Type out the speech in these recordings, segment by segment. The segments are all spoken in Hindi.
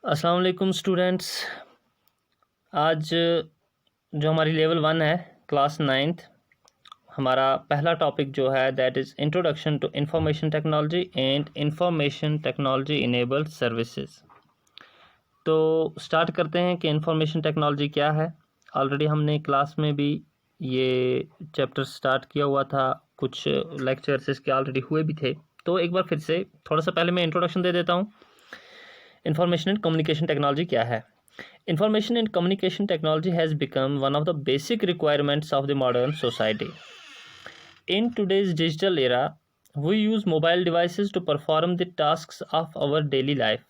अस्सलाम वालेकुम स्टूडेंट्स। आज जो हमारी लेवल 1 है, क्लास 9th, हमारा पहला टॉपिक जो है that is introduction to information technology and information technology enabled services. तो स्टार्ट करते हैं कि इंफॉर्मेशन टेक्नोलॉजी क्या है। ऑलरेडी हमने क्लास में भी ये चैप्टर स्टार्ट किया हुआ था, कुछ लेक्चर्स इसके ऑलरेडी हुए भी थे। तो एक बार फिर से थोड़ा सा पहले मैं इंट्रोडक्शन दे देता हूँ। इंफॉर्मेशन एंड कम्युनिकेशन टेक्नोलॉजी क्या है? Information and communication technology has become one of the basic requirements of the modern society. In today's digital era, we use mobile devices to perform the tasks of our daily life.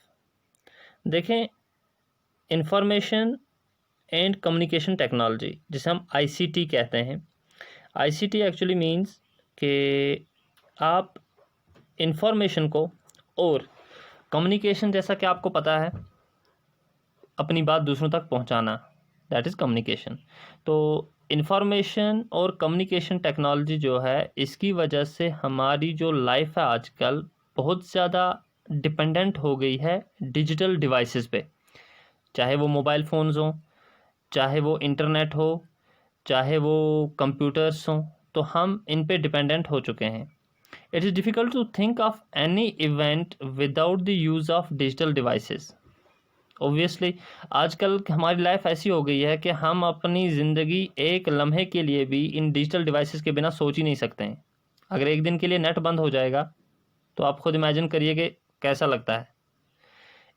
देखें, इंफॉर्मेशन एंड कम्युनिकेशन टेक्नोलॉजी जिसे हम आईसीटी कहते हैं। आईसीटी एक्चुअली मीन्स कि आप इंफॉर्मेशन को और कम्युनिकेशन, जैसा कि आपको पता है, अपनी बात दूसरों तक पहुंचाना, दैट इज़ कम्युनिकेशन। तो इंफॉर्मेशन और कम्युनिकेशन टेक्नोलॉजी जो है, इसकी वजह से हमारी जो लाइफ है आजकल बहुत ज़्यादा डिपेंडेंट हो गई है डिजिटल डिवाइसेस पे। चाहे वो मोबाइल फ़ोन्स हों, चाहे वो इंटरनेट हो, चाहे वो कंप्यूटर्स हों, तो हम इन पे डिपेंडेंट हो चुके हैं। It is difficult to think of any event without the use of digital devices. Obviously आजकल हमारी लाइफ ऐसी हो गई है कि हम अपनी ज़िंदगी एक लम्हे के लिए भी इन डिजिटल डिवाइसेस के बिना सोच ही नहीं सकते हैं। अगर एक दिन के लिए नेट बंद हो जाएगा तो आप खुद इमेजिन करिए कि कैसा लगता है।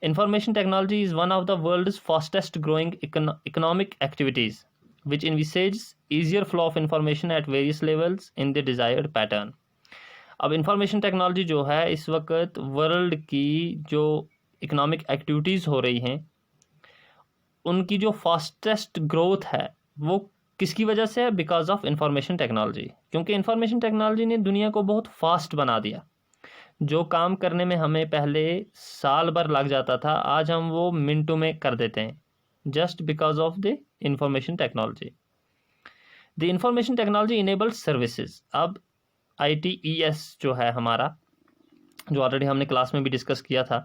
Information technology is one of the world's fastest growing economic activities which envisages easier flow of information at various levels in the desired pattern. अब इंफॉर्मेशन टेक्नोलॉजी जो है, इस वक्त वर्ल्ड की जो इकोनॉमिक एक्टिविटीज़ हो रही हैं, उनकी जो फास्टेस्ट ग्रोथ है वो किसकी वजह से है? Because of information technology. क्योंकि इंफॉर्मेशन टेक्नोलॉजी ने दुनिया को बहुत फास्ट बना दिया। जो काम करने में हमें पहले साल भर लग जाता था, आज हम वो मिनटों में कर देते हैं, just because of the information technology. The information technology enabled services. अब ITES जो है हमारा, जो ऑलरेडी हमने क्लास में भी डिस्कस किया था,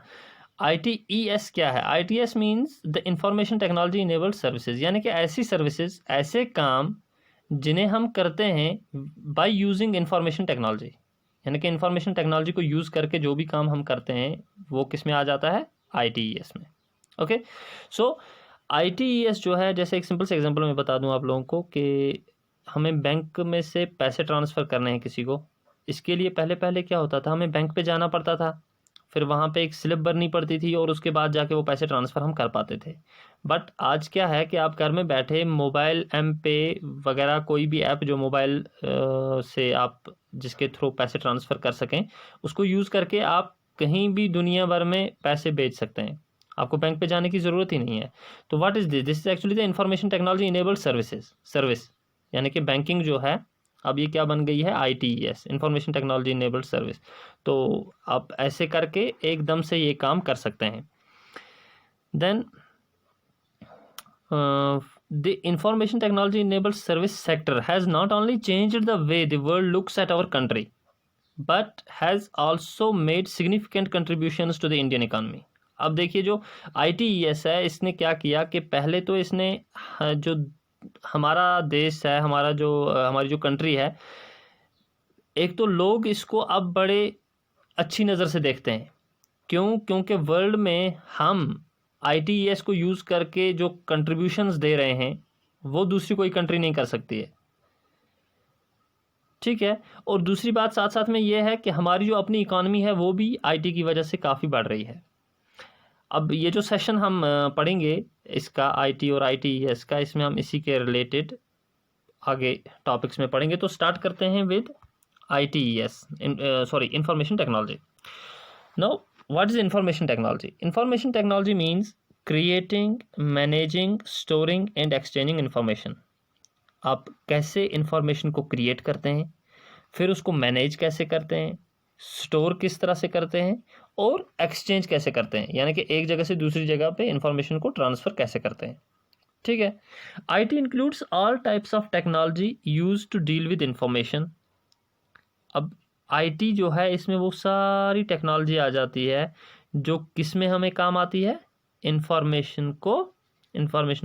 ITES क्या है? ITES means the information technology enabled services, यानी कि ऐसी सर्विसेज, ऐसे काम जिन्हें हम करते हैं बाय यूजिंग इंफॉर्मेशन टेक्नोलॉजी। यानी कि इंफॉर्मेशन टेक्नोलॉजी को यूज़ करके जो भी काम हम करते हैं वो किस में आ जाता है? ITES में। ओके, सो ITES जो है, जैसे एक सिंपल से एग्जांपल मैं बता दूं आप लोगों को कि हमें बैंक में से पैसे ट्रांसफ़र करने हैं किसी को। इसके लिए पहले पहले क्या होता था, हमें बैंक पे जाना पड़ता था, फिर वहाँ पे एक स्लिप भरनी पड़ती थी और उसके बाद जाके वो पैसे ट्रांसफ़र हम कर पाते थे। बट आज क्या है कि आप घर में बैठे मोबाइल एम पे वगैरह कोई भी ऐप जो मोबाइल से आप जिसके थ्रू पैसे ट्रांसफ़र कर सकें, उसको यूज़ करके आप कहीं भी दुनिया भर में पैसे भेज सकते हैं। आपको बैंक पे जाने की ज़रूरत ही नहीं है। तो what is this? This is actually the information technology enabled service. यानी कि बैंकिंग जो है, अब ये क्या बन गई है? ITES, information technology enabled service. तो आप ऐसे करके एकदम से ये काम कर सकते हैं। Then the information technology enabled service sector has not only changed the way the world looks at our country but has also made significant contributions to the Indian economy. अब देखिए, जो ITES है, इसने क्या किया कि पहले तो इसने जो हमारा देश है, हमारी जो कंट्री है, एक तो लोग इसको अब बड़े अच्छी नज़र से देखते हैं। क्यों? क्योंकि वर्ल्ड में हम ITES को यूज़ करके जो कंट्रीब्यूशंस दे रहे हैं वो दूसरी कोई कंट्री नहीं कर सकती है। ठीक है, और दूसरी बात साथ साथ में ये है कि हमारी जो अपनी इकॉनमी है वो भी IT की वजह से काफ़ी बढ़ रही है। अब ये जो सेशन हम पढ़ेंगे इसका, IT और ITES का, इसमें हम इसी के रिलेटेड आगे टॉपिक्स में पढ़ेंगे। तो स्टार्ट करते हैं with ITES, information technology. Now what is information technology? Information technology means creating, managing, storing and exchanging information. आप कैसे इंफॉर्मेशन को क्रिएट करते हैं, फिर उसको मैनेज कैसे करते हैं, स्टोर किस तरह से करते हैं, और एक्सचेंज कैसे करते हैं, यानी कि एक जगह से दूसरी जगह पे इंफॉर्मेशन को ट्रांसफ़र कैसे करते हैं। ठीक है, IT includes all types of technology use to deal with information. अब IT जो है, इसमें वो सारी टेक्नोलॉजी आ जाती है जो किस में हमें काम आती है? इंफॉर्मेशन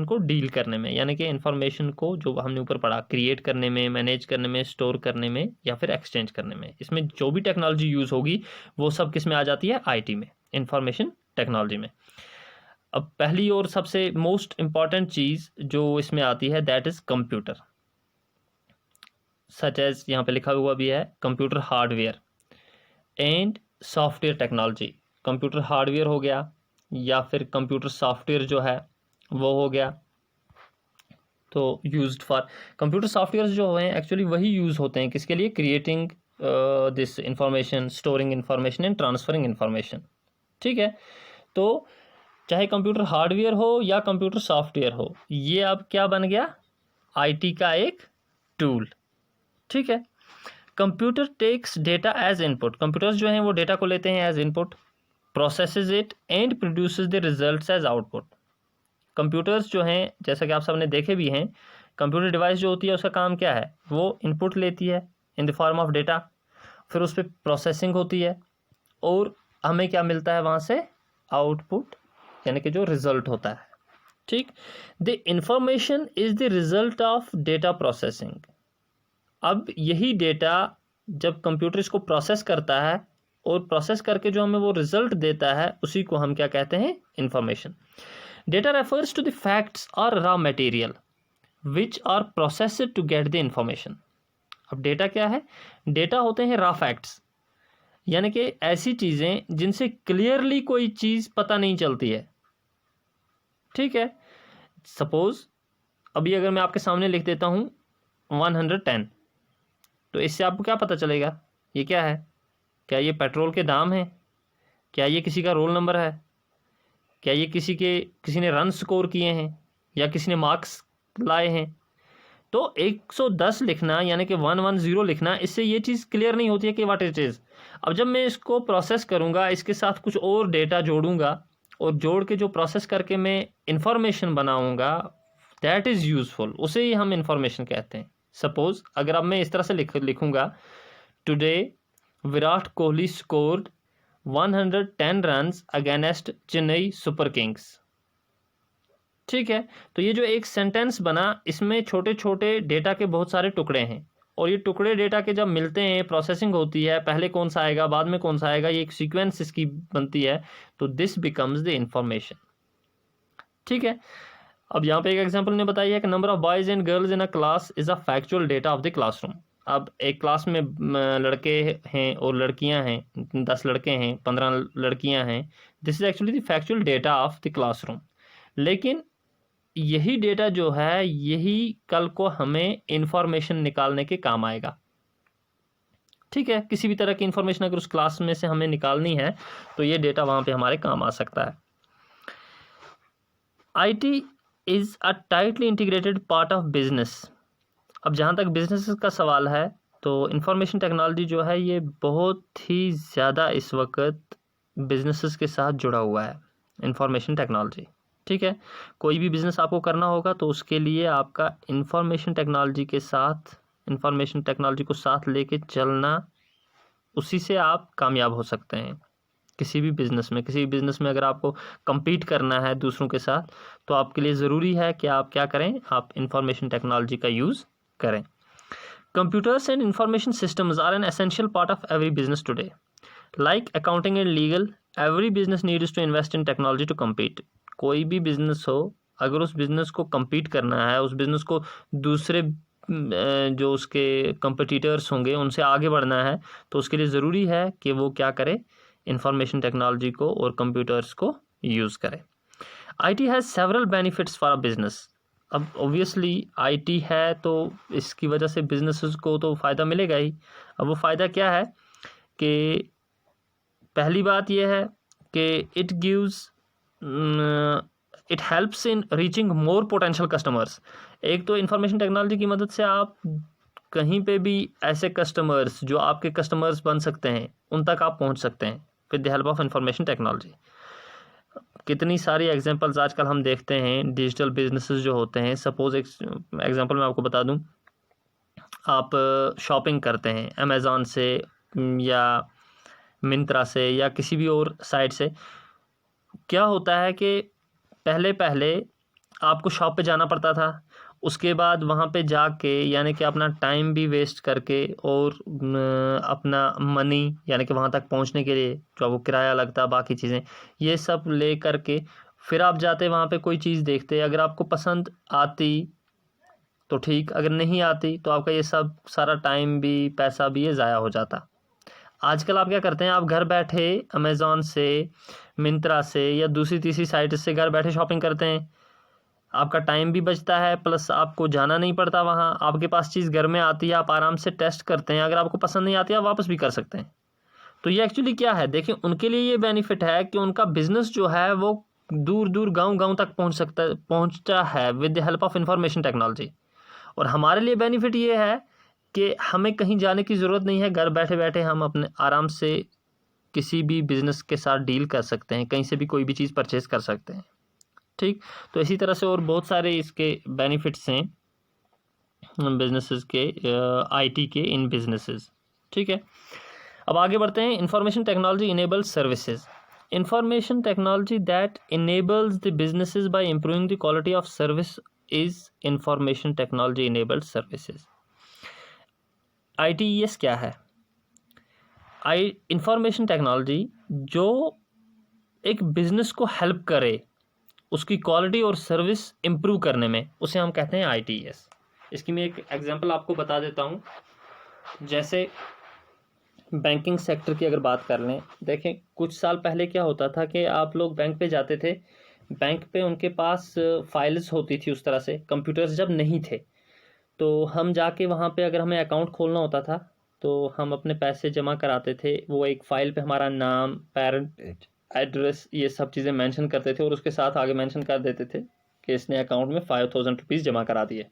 को डील करने में, यानी कि इंफॉर्मेशन को जो हमने ऊपर पढ़ा क्रिएट करने में, मैनेज करने में, स्टोर करने में या फिर एक्सचेंज करने में, इसमें जो भी टेक्नोलॉजी यूज़ होगी वो सब किस में आ जाती है, आईटी में, इंफॉर्मेशन टेक्नोलॉजी में। अब पहली और सबसे मोस्ट इम्पॉर्टेंट चीज़ जो इसमें आती है that is computer, such as यहाँ पे लिखा हुआ भी है computer hardware and software technology. Computer hardware हो गया या फिर कंप्यूटर सॉफ्टवेयर जो है वो हो गया। तो यूज्ड फॉर कंप्यूटर सॉफ्टवेयर जो हैं एक्चुअली वही यूज़ होते हैं किसके लिए, creating this information, storing information and transferring information. ठीक है, तो चाहे कंप्यूटर हार्डवेयर हो या कंप्यूटर सॉफ्टवेयर हो, ये अब क्या बन गया, आईटी का एक टूल। ठीक है, computer takes data as input, computers जो हैं वो डेटा को लेते हैं as input, processes it and produces the results as output. Computers जो हैं जैसा कि आप सबने देखे भी हैं, कंप्यूटर डिवाइस जो होती है उसका काम क्या है, वो इनपुट लेती है in the form of data, फिर उस पर प्रोसेसिंग होती है और हमें क्या मिलता है वहाँ से, आउटपुट, यानी कि जो रिजल्ट होता है। ठीक, the information is the result of data processing. अब यही डेटा जब कंप्यूटर इसको प्रोसेस करता है और प्रोसेस करके जो हमें वो रिजल्ट देता है उसी को हम क्या कहते हैं, information. Data refers to the facts और raw material which are processed to get the information. अब डेटा क्या है, डेटा होते हैं रॉ फैक्ट्स, यानी कि ऐसी चीज़ें जिनसे क्लियरली कोई चीज़ पता नहीं चलती है। ठीक है, सपोज अभी अगर मैं आपके सामने लिख देता हूँ 110, तो इससे आपको क्या पता चलेगा, ये क्या है, क्या ये पेट्रोल के दाम हैं, क्या ये किसी का रोल नंबर है, क्या ये किसी ने रन स्कोर किए हैं या किसी ने मार्क्स लाए हैं। तो 110 लिखना यानी कि 110 लिखना, इससे ये चीज़ क्लियर नहीं होती है कि व्हाट इट इज़। अब जब मैं इसको प्रोसेस करूँगा, इसके साथ कुछ और डेटा जोड़ूंगा और जोड़ के जो प्रोसेस करके मैं इंफॉर्मेशन बनाऊँगा, दैट इज़ यूज़फुल, उसे ही हम इंफॉर्मेशन कहते हैं। सपोज अगर अब मैं इस तरह से लिखूँगा, today Virat Kohli scored 110 runs against Chennai super Kings. ठीक है, तो ये जो एक सेंटेंस बना, इसमें छोटे छोटे डेटा के बहुत सारे टुकड़े हैं और ये टुकड़े डेटा के जब मिलते हैं, प्रोसेसिंग होती है, पहले कौन सा आएगा बाद में कौन सा आएगा, ये एक सीक्वेंस इसकी बनती है, तो दिस बिकम्स द इंफॉर्मेशन। ठीक है, अब यहाँ पे एक एग्जांपल ने बताया है कि number of boys and girls in a class is a factual data of the classroom. अब एक क्लास में लड़के हैं और लड़कियां हैं, 10 लड़के हैं, 15 लड़कियां हैं, this is actually the factual data of the classroom. लेकिन यही डेटा जो है, यही कल को हमें इंफॉर्मेशन निकालने के काम आएगा। ठीक है, किसी भी तरह की इंफॉर्मेशन अगर उस क्लास में से हमें निकालनी है तो ये डेटा वहाँ पे हमारे काम आ सकता है। IT is a tightly integrated part of business. अब जहाँ तक बिजनेस का सवाल है, तो इंफॉर्मेशन टेक्नोलॉजी जो है ये बहुत ही ज़्यादा इस वक्त बिजनेसेस के साथ जुड़ा हुआ है, इंफॉर्मेशन टेक्नोलॉजी। ठीक है, कोई भी बिज़नेस आपको करना होगा तो उसके लिए आपका इंफॉर्मेशन टेक्नोलॉजी को साथ लेके चलना, उसी से आप कामयाब हो सकते हैं किसी भी बिज़नेस में अगर आपको compete करना है दूसरों के साथ, तो आपके लिए ज़रूरी है कि आप क्या करें, आप इंफॉर्मेशन टेक्नोलॉजी का यूज़ करें। Computers and information systems are an essential part of every business today, like accounting and legal, every business needs to invest in technology to compete. कोई भी बिजनेस हो, अगर उस बिज़नेस को कम्पीट करना है, उस बिज़नेस को दूसरे जो उसके कंपटीटर्स होंगे उनसे आगे बढ़ना है, तो उसके लिए ज़रूरी है कि वो क्या करे, इंफॉर्मेशन टेक्नोलॉजी को और कंप्यूटर्स को यूज़ करें। IT has several benefits for a business. अब ऑब्वियसली आईटी है तो इसकी वजह से बिजनेसेस को तो फ़ायदा मिलेगा ही। अब वो फ़ायदा क्या है कि पहली बात यह है कि it helps in reaching more potential customers. एक तो इंफॉर्मेशन टेक्नोलॉजी की मदद से आप कहीं पे भी ऐसे कस्टमर्स जो आपके कस्टमर्स बन सकते हैं उन तक आप पहुंच सकते हैं with the help of information technology. कितनी सारी एग्जांपल्स आजकल हम देखते हैं, डिजिटल बिजनेसेस जो होते हैं। सपोज एक एग्जांपल मैं आपको बता दूं, आप शॉपिंग करते हैं अमेज़ॉन से या मिंत्रा से या किसी भी और साइट से। क्या होता है कि पहले पहले आपको शॉप पे जाना पड़ता था, उसके बाद वहाँ पे जाके यानी कि अपना टाइम भी वेस्ट करके और अपना मनी यानी कि वहाँ तक पहुँचने के लिए जो आपको किराया लगता, बाकी चीज़ें ये सब ले करके फिर आप जाते वहाँ पे कोई चीज़ देखते, अगर आपको पसंद आती तो ठीक, अगर नहीं आती तो आपका ये सब सारा टाइम भी पैसा भी ये ज़ाया हो जाता। आजकल आप क्या करते हैं, आप घर बैठे अमेज़ॉन से, मिंत्रा से या दूसरी तीसरी साइट से घर बैठे शॉपिंग करते हैं, आपका टाइम भी बचता है, प्लस आपको जाना नहीं पड़ता वहाँ, आपके पास चीज़ घर में आती है, आप आराम से टेस्ट करते हैं, अगर आपको पसंद नहीं आती आप वापस भी कर सकते हैं। तो ये एक्चुअली क्या है, देखिए उनके लिए ये बेनिफिट है कि उनका बिजनेस जो है वो दूर दूर गांव तक पहुंचता है with the help of information technology. और हमारे लिए बेनिफिट ये है कि हमें कहीं जाने की ज़रूरत नहीं है, घर बैठे बैठे हम अपने आराम से किसी भी बिज़नेस के साथ डील कर सकते हैं, कहीं से भी कोई भी चीज़ परचेज़ कर सकते हैं। ठीक, तो इसी तरह से और बहुत सारे इसके बेनिफिट्स हैं बिजनेसेस के, आईटी के इन बिजनेसेस। ठीक है, अब आगे बढ़ते हैं। Information technology enables services. Information technology that enables the businesses by improving the quality of service is information technology enabled services. ITES क्या है? इंफॉर्मेशन टेक्नोलॉजी जो एक बिजनेस को हेल्प करे उसकी क्वालिटी और सर्विस इम्प्रूव करने में, उसे हम कहते हैं ITES। इसकी मैं एक एग्जांपल आपको बता देता हूँ। जैसे बैंकिंग सेक्टर की अगर बात कर लें, देखें कुछ साल पहले क्या होता था कि आप लोग बैंक पे जाते थे, बैंक पे उनके पास फाइल्स होती थी, उस तरह से कंप्यूटर्स जब नहीं थे, तो हम जाके वहाँ पे अगर हमें अकाउंट खोलना होता था तो हम अपने पैसे जमा कराते थे, वो एक फ़ाइल पे हमारा नाम, पेरेंट एड्रेस, ये सब चीज़ें मेंशन करते थे और उसके साथ आगे मेंशन कर देते थे कि इसने अकाउंट में 5000 रुपीज़ जमा करा दिए।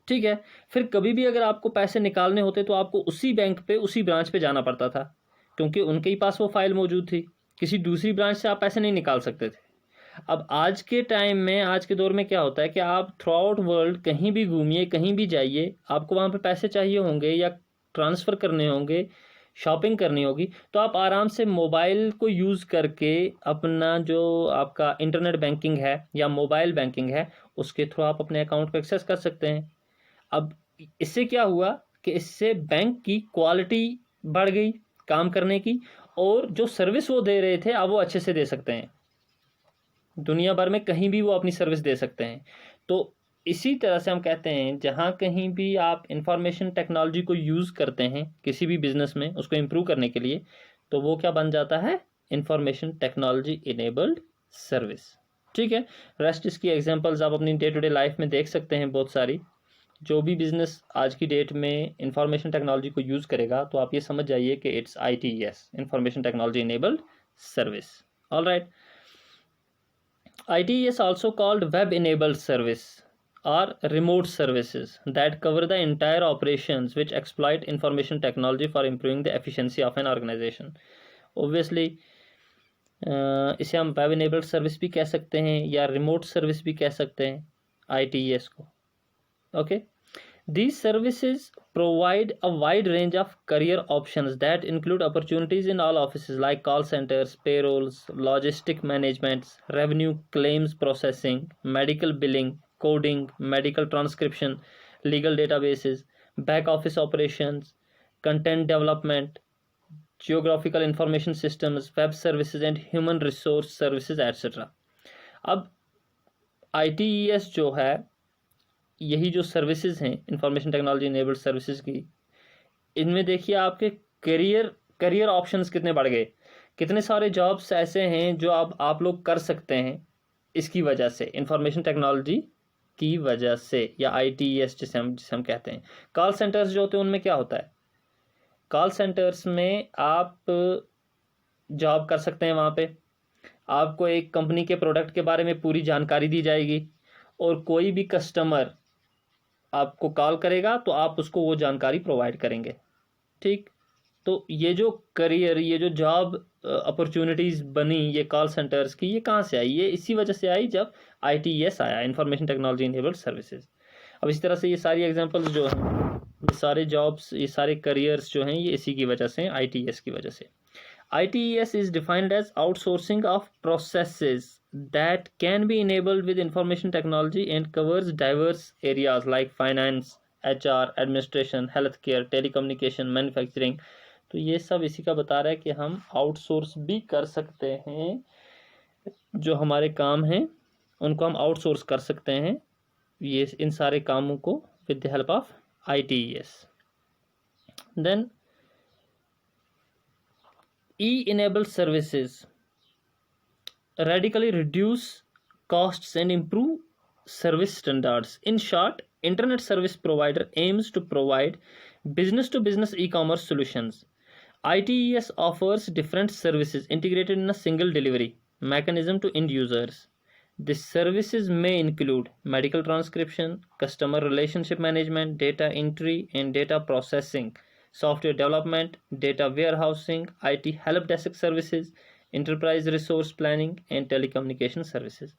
ठीक है, फिर कभी भी अगर आपको पैसे निकालने होते तो आपको उसी बैंक पे, उसी ब्रांच पे जाना पड़ता था, क्योंकि उनके ही पास वो फाइल मौजूद थी, किसी दूसरी ब्रांच से आप पैसे नहीं निकाल सकते थे। अब आज के टाइम में, आज के दौर में क्या होता है कि आप थ्रू आउट वर्ल्ड कहीं भी घूमिए, कहीं भी जाइए, आपको वहाँ पे पैसे चाहिए होंगे या ट्रांसफ़र करने होंगे, शॉपिंग करनी होगी, तो आप आराम से मोबाइल को यूज़ करके अपना जो आपका इंटरनेट बैंकिंग है या मोबाइल बैंकिंग है, उसके थ्रू आप अपने अकाउंट को एक्सेस कर सकते हैं। अब इससे क्या हुआ कि इससे बैंक की क्वालिटी बढ़ गई काम करने की, और जो सर्विस वो दे रहे थे अब वो अच्छे से दे सकते हैं, दुनिया भर में कहीं भी वो अपनी सर्विस दे सकते हैं। तो इसी तरह से हम कहते हैं जहाँ कहीं भी आप इंफॉर्मेशन टेक्नोलॉजी को यूज़ करते हैं किसी भी बिजनेस में उसको इम्प्रूव करने के लिए, तो वो क्या बन जाता है, इंफॉर्मेशन टेक्नोलॉजी इनेबल्ड सर्विस। ठीक है, रेस्ट इसकी एग्जांपल्स आप अपनी डे टू डे लाइफ में देख सकते हैं बहुत सारी। जो भी बिजनेस आज की डेट में इंफॉर्मेशन टेक्नोलॉजी को यूज़ करेगा तो आप ये समझ जाइए कि it's ITES, information technology enabled service. All right, ITES also called web enabled service or remote services that cover the entire operations which exploit information technology for improving the efficiency of an organization. Obviously इसे हम वेब इनेबल्ड सर्विस भी कह सकते हैं या रिमोट सर्विस भी कह सकते हैं ITES को। Okay, these services provide a wide range of career options that include opportunities in all offices like call centers, payrolls, logistic management, revenue claims processing, medical billing, coding, medical transcription, legal databases, back office operations, content development, geographical information systems, web services and human resource services etc. अब ITES जो है, यही जो सर्विसेज हैं इंफॉर्मेशन टेक्नोलॉजी इनेबल्ड सर्विसेज की, इनमें देखिए आपके करियर ऑप्शंस कितने बढ़ गए, कितने सारे जॉब्स ऐसे हैं जो आप लोग कर सकते हैं इसकी वजह से, इंफॉर्मेशन टेक्नोलॉजी की वजह से, या ITES जिसे हम कहते हैं। कॉल सेंटर्स जो होते हैं उनमें क्या होता है, कॉल सेंटर्स में आप जॉब कर सकते हैं, वहाँ पे आपको एक कंपनी के प्रोडक्ट के बारे में पूरी जानकारी दी जाएगी और कोई भी कस्टमर आपको कॉल करेगा तो आप उसको वो जानकारी प्रोवाइड करेंगे। ठीक, तो ये जो करियर, ये जो जॉब अपॉर्चुनिटीज़ बनी ये कॉल सेंटर्स की, ये कहाँ से आई, ये इसी वजह से आई जब ITES आया, इंफॉर्मेशन टेक्नोलॉजी इनेबल्ड सर्विसेज। अब इस तरह से ये सारी एग्जांपल्स जो हैं, ये सारे जॉब्स, ये सारे करियर्स जो हैं, ये इसी की वजह से, ITES की वजह से। ITES is defined as outsourcing of processes that can be enabled with information technology and covers diverse areas like finance, HR, administration, healthcare, telecommunication, manufacturing। तो ये सब इसी का बता रहा है कि हम आउटसोर्स भी कर सकते हैं, जो हमारे काम हैं उनको हम आउटसोर्स कर सकते हैं, ये इन सारे कामों को with the help of ITES। Then E-enabled services radically reduce costs and improve service standards. In short, internet service provider aims to provide business to business e-commerce solutions. ITES offers different services integrated in a single delivery mechanism to end users. These services may include medical transcription, customer relationship management, data entry and data processing, software development, data warehousing, IT help desk services, enterprise resource planning and telecommunication services।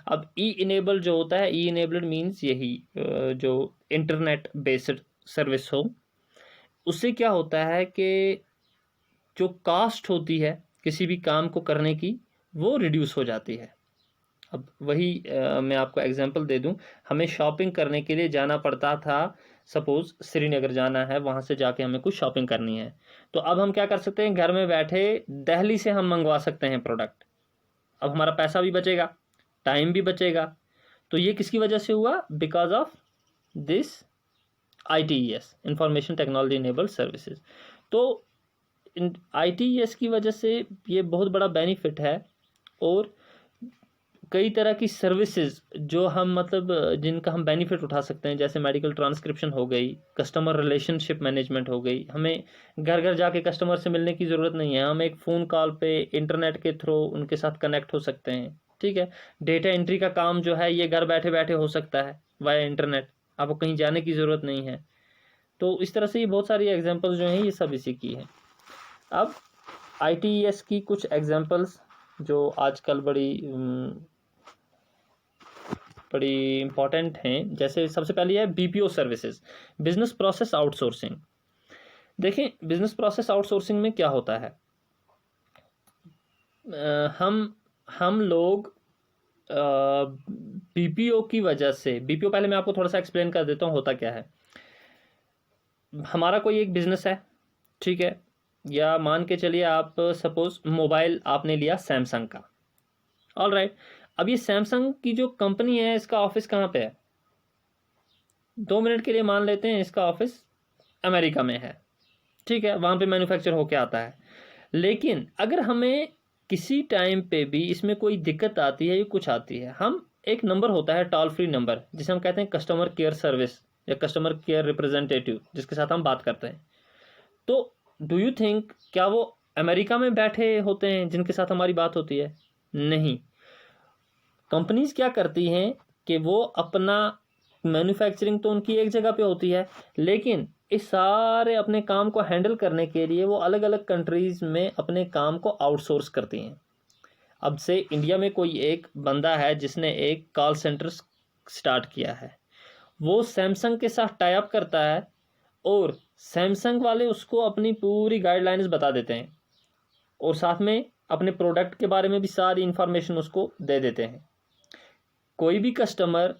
अब E-enabled जो होता है, E-enabled मीन्स यही जो इंटरनेट बेस्ड सर्विस हो, उससे क्या होता है कि जो कास्ट होती है किसी भी काम को करने की वो रिड्यूस हो जाती है। अब वही मैं आपको एग्जांपल दे दूं, हमें शॉपिंग करने के लिए जाना पड़ता था, सपोज श्रीनगर जाना है, वहाँ से जाके हमें कुछ शॉपिंग करनी है, तो अब हम क्या कर सकते हैं, घर में बैठे दिल्ली से हम मंगवा सकते हैं प्रोडक्ट। अब हमारा पैसा भी बचेगा, टाइम भी बचेगा। तो ये किसकी वजह से हुआ? Because of this ITES, information technology enabled services. तो ITES की वजह से ये बहुत बड़ा बेनिफिट है, और कई तरह की सर्विसेज जो हम मतलब जिनका हम बेनिफिट उठा सकते हैं, जैसे मेडिकल ट्रांसक्रिप्शन हो गई, कस्टमर रिलेशनशिप मैनेजमेंट हो गई। हमें घर घर जाके कस्टमर से मिलने की ज़रूरत नहीं है, हम एक फ़ोन कॉल पे इंटरनेट के थ्रू उनके साथ कनेक्ट हो सकते हैं। ठीक है, डेटा एंट्री का काम जो है ये घर बैठे बैठे हो सकता है वाया इंटरनेट, आपको कहीं जाने की ज़रूरत नहीं है। तो इस तरह से ये बहुत सारी एग्जाम्पल्स जो हैं ये सब इसी की हैं। अब ITES की कुछ एग्जाम्पल्स जो आजकल बड़ी इंपॉर्टेंट हैं, जैसे सबसे पहले है BPO services, business process outsourcing. देखें, बिजनेस प्रोसेस आउटसोर्सिंग में क्या होता है, हम लोग BPO की वजह से, BPO पहले मैं आपको थोड़ा सा एक्सप्लेन कर देता हूँ होता क्या है। हमारा कोई एक बिजनेस है, ठीक है, या मान के चलिए आप सपोज मोबाइल आपने लिया सैमसंग का, ऑल राइट। अब ये सैमसंग की जो कंपनी है इसका ऑफिस कहाँ पे है? 2 मिनट के लिए मान लेते हैं इसका ऑफिस अमेरिका में है, ठीक है, वहाँ पे मैन्युफैक्चर होके आता है। लेकिन अगर हमें किसी टाइम पे भी इसमें कोई दिक्कत आती है या कुछ आती है, हम एक नंबर होता है टोल फ्री नंबर, जिसे हम कहते हैं कस्टमर केयर सर्विस या कस्टमर केयर रिप्रेजेंटेटिव, जिसके साथ हम बात करते हैं। तो डू यू थिंक क्या वो अमेरिका में बैठे होते हैं जिनके साथ हमारी बात होती है? नहीं। कंपनीज क्या करती हैं कि वो अपना मैन्युफैक्चरिंग तो उनकी एक जगह पे होती है, लेकिन इस सारे अपने काम को हैंडल करने के लिए वो अलग अलग कंट्रीज़ में अपने काम को आउटसोर्स करती हैं। अब से इंडिया में कोई एक बंदा है जिसने एक कॉल सेंटर स्टार्ट किया है, वो सैमसंग के साथ टाई अप करता है और सैमसंग वाले उसको अपनी पूरी गाइडलाइंस बता देते हैं और साथ में अपने प्रोडक्ट के बारे में भी सारी इंफॉर्मेशन उसको दे देते हैं। कोई भी कस्टमर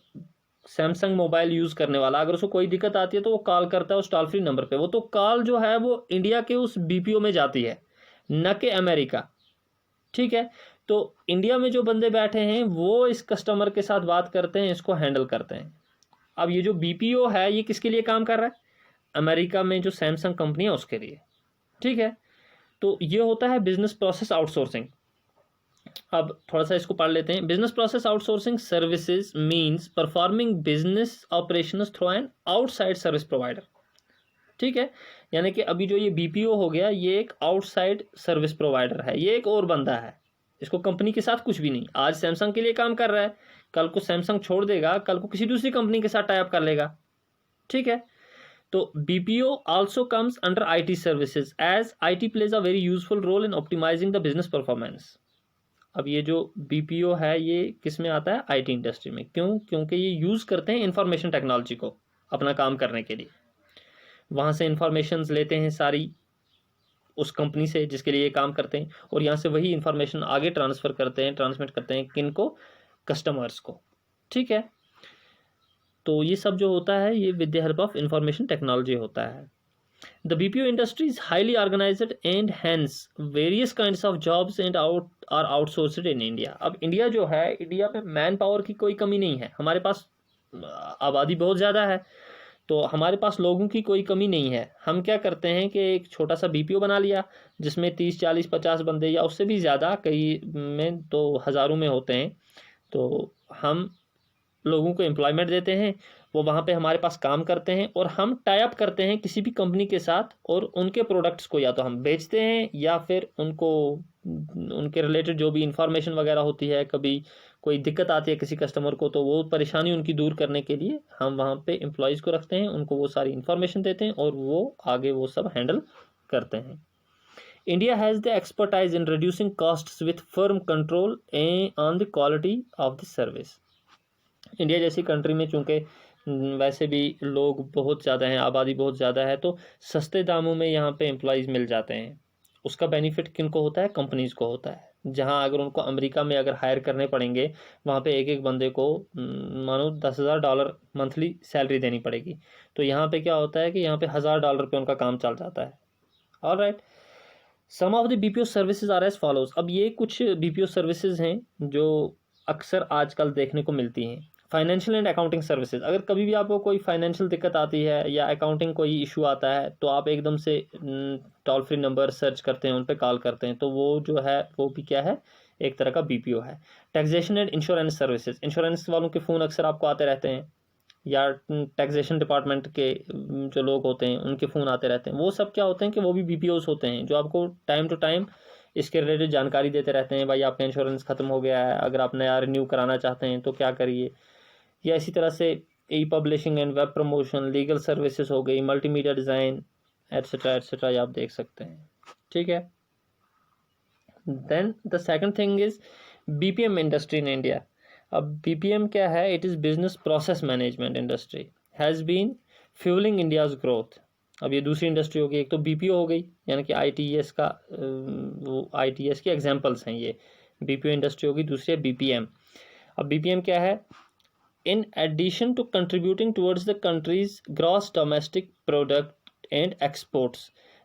सैमसंग मोबाइल यूज़ करने वाला अगर उसको कोई दिक्कत आती है तो वो कॉल करता है उस टोल फ्री नंबर पे। वो तो कॉल जो है वो इंडिया के उस BPO में जाती है, न कि अमेरिका, ठीक है। तो इंडिया में जो बंदे बैठे हैं वो इस कस्टमर के साथ बात करते हैं, इसको हैंडल करते हैं। अब ये जो BPO है ये किसके लिए काम कर रहा है? अमेरिका में जो सैमसंग कंपनी है उसके लिए, ठीक है। तो ये होता है बिजनेस प्रोसेस आउटसोर्सिंग। अब थोड़ा सा इसको पढ़ लेते हैं। Business process outsourcing services means performing business operations through an outside service provider, ठीक है। यानी कि अभी जो ये BPO हो गया ये एक आउटसाइड सर्विस प्रोवाइडर है, ये एक और बंदा है, इसको कंपनी के साथ कुछ भी नहीं। आज सैमसंग के लिए काम कर रहा है, कल को सैमसंग छोड़ देगा, कल को किसी दूसरी कंपनी के साथ टाई अप कर लेगा, ठीक है। तो BPO also comes under IT services as IT plays a very useful role in optimizing the business performance। अब ये जो BPO है ये किस में आता है? IT इंडस्ट्री में। क्यों? क्योंकि ये यूज़ करते हैं इंफॉर्मेशन टेक्नोलॉजी को अपना काम करने के लिए। वहाँ से इंफॉर्मेशंस लेते हैं सारी, उस कंपनी से जिसके लिए ये काम करते हैं, और यहाँ से वही इंफॉर्मेशन आगे ट्रांसफ़र करते हैं, ट्रांसमिट करते हैं किन को, कस्टमर्स को। ठीक है, तो ये सब जो होता है ये with the help of information technology होता है। The BPO industry is highly organized and hence various kinds of jobs and are outsourced in India. अब इंडिया जो है, इंडिया में मैन पावर की कोई कमी नहीं है, हमारे पास आबादी बहुत ज़्यादा है, तो हमारे पास लोगों की कोई कमी नहीं है। हम क्या करते हैं कि एक छोटा सा BPO बना लिया जिसमें 30 40 50 बंदे या उससे भी ज़्यादा, कई में तो हज़ारों में होते हैं, तो हम लोगों को एम्प्लॉयमेंट देते हैं, वो वहाँ पे हमारे पास काम करते हैं, और हम टाई अप करते हैं किसी भी कंपनी के साथ, और उनके प्रोडक्ट्स को या तो हम बेचते हैं या फिर उनको उनके रिलेटेड जो भी इंफॉर्मेशन वगैरह होती है, कभी कोई दिक्कत आती है किसी कस्टमर को, तो वो परेशानी उनकी दूर करने के लिए हम वहाँ पे एम्प्लॉयज़ को रखते हैं, उनको वो सारी इन्फॉर्मेशन देते हैं और वो आगे वो सब हैंडल करते हैं। India has the expertise in reducing costs with firm control on the quality of the service. India जैसी कंट्री में चूँकि वैसे भी लोग बहुत ज़्यादा हैं, आबादी बहुत ज़्यादा है, तो सस्ते दामों में यहाँ पे एम्प्लॉयज़ मिल जाते हैं। उसका बेनिफिट किन को होता है, कंपनीज़ को होता है। जहाँ अगर उनको अमेरिका में अगर हायर करने पड़ेंगे, वहाँ पे एक एक बंदे को मानो $10,000 मंथली सैलरी देनी पड़ेगी, तो यहाँ पे क्या होता है कि यहाँ पे $1,000 पे उनका काम चल जाता है। Alright, some of the BPO services are as follows. अब ये कुछ BPO सर्विसेज हैं जो अक्सर आजकल देखने को मिलती हैं। फाइनेंशियल एंड अकाउंटिंग सर्विसेज, अगर कभी भी आपको कोई फाइनेंशियल दिक्कत आती है या अकाउंटिंग कोई इशू आता है, तो आप एकदम से टोल फ्री नंबर सर्च करते हैं, उन पर कॉल करते हैं, तो वो जो है वो भी क्या है, एक तरह का BPO है। Taxation and insurance services, insurance वालों के फ़ोन अक्सर आपको आते रहते हैं, या टैक्सेशन डिपार्टमेंट के जो लोग होते हैं उनके फ़ोन आते रहते हैं। वो सब क्या होते हैं कि वो भी BPOs होते हैं, जो आपको टाइम टू टाइम इसके रिलेटेड जानकारी देते रहते हैं। भाई आपका इंश्योरेंस ख़त्म हो गया है, अगर आप नया रिन्यू कराना चाहते हैं तो क्या करिए। या इसी तरह से e publishing and web promotion, legal services हो गई, मल्टीमीडिया डिज़ाइन एट्सेट्रा ये आप देख सकते हैं। ठीक है, then the second thing is BPM industry in India. अब BPM क्या है, it is business process management industry, has been fuelling India's growth. अब ये दूसरी इंडस्ट्री होगी, एक तो BPO हो गई, यानी कि ITES का वो ITES की एग्जांपल्स हैं ये। BPO इंडस्ट्री होगी, दूसरी है BPM। अब BPM क्या है, in addition to contributing towards the country's gross domestic product and exports,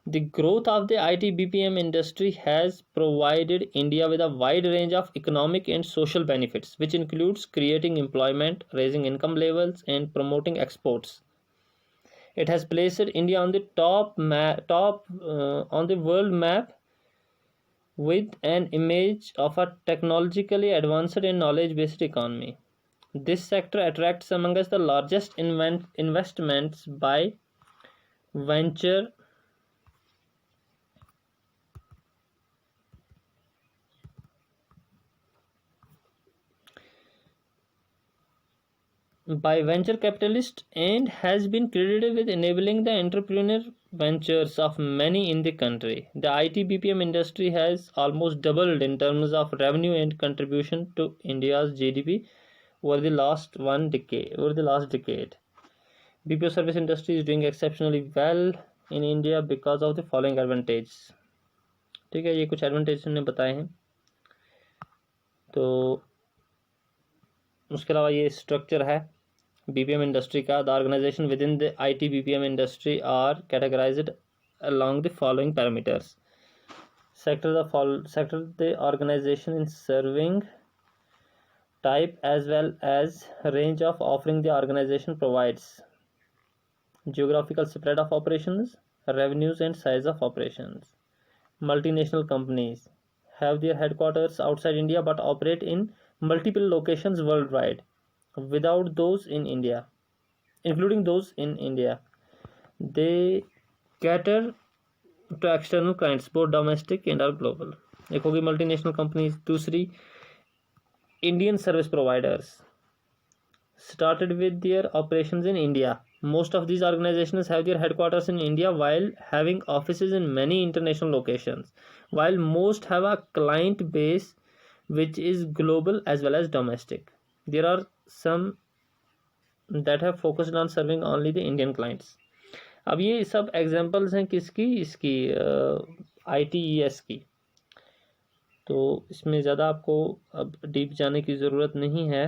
the growth of the IT BPM industry has provided India with a wide range of economic and social benefits, which includes creating employment, raising income levels, and promoting exports. It has placed India on the top on the world map with an image of a technologically advanced and knowledge-based economy. This sector attracts among us the largest investments by venture capitalists and has been credited with enabling the entrepreneurial ventures of many in the country. The IT BPM industry has almost doubled in terms of revenue and contribution to India's GDP over the last decade. BPO service industry is doing exceptionally well in India because of the following advantages. ठीक है, ये कुछ एडवांटेज हमने बताए हैं। तो उसके अलावा ये स्ट्रक्चर है BPM इंडस्ट्री का। The organisation within the IT BPM industry are categorised along the following parameters. Sector the organization in serving type as well as range of offering the organization provides, geographical spread of operations, revenues and size of operations. Multinational companies have their headquarters outside India but operate in multiple locations worldwide, without those in India, including those in India. They cater to external clients, both domestic and or global. एक होगी मल्टीनेशनल कंपनीज। दूसरी Indian service providers started with their operations in India. Most of these organizations have their headquarters in India while having offices in many international locations, while most have a client base which is global as well as domestic. There are some that have focused on serving only the Indian clients. अब ये सब एग्जांपल्स हैं किसकी, इसकी ITES की। तो इसमें ज़्यादा आपको अब डीप जाने की ज़रूरत नहीं है।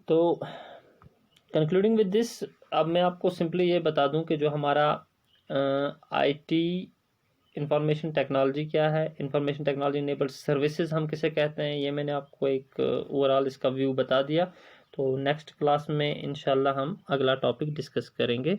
तो कंक्लूडिंग विद दिस, अब मैं आपको सिंपली ये बता दूं कि जो हमारा IT इंफॉर्मेशन टेक्नोलॉजी क्या है, इंफॉर्मेशन टेक्नोलॉजी इनेबल्ड सर्विसेज हम किसे कहते हैं, ये मैंने आपको एक ओवरऑल इसका व्यू बता दिया। तो नेक्स्ट क्लास में इंशाल्लाह हम अगला टॉपिक डिस्कस करेंगे।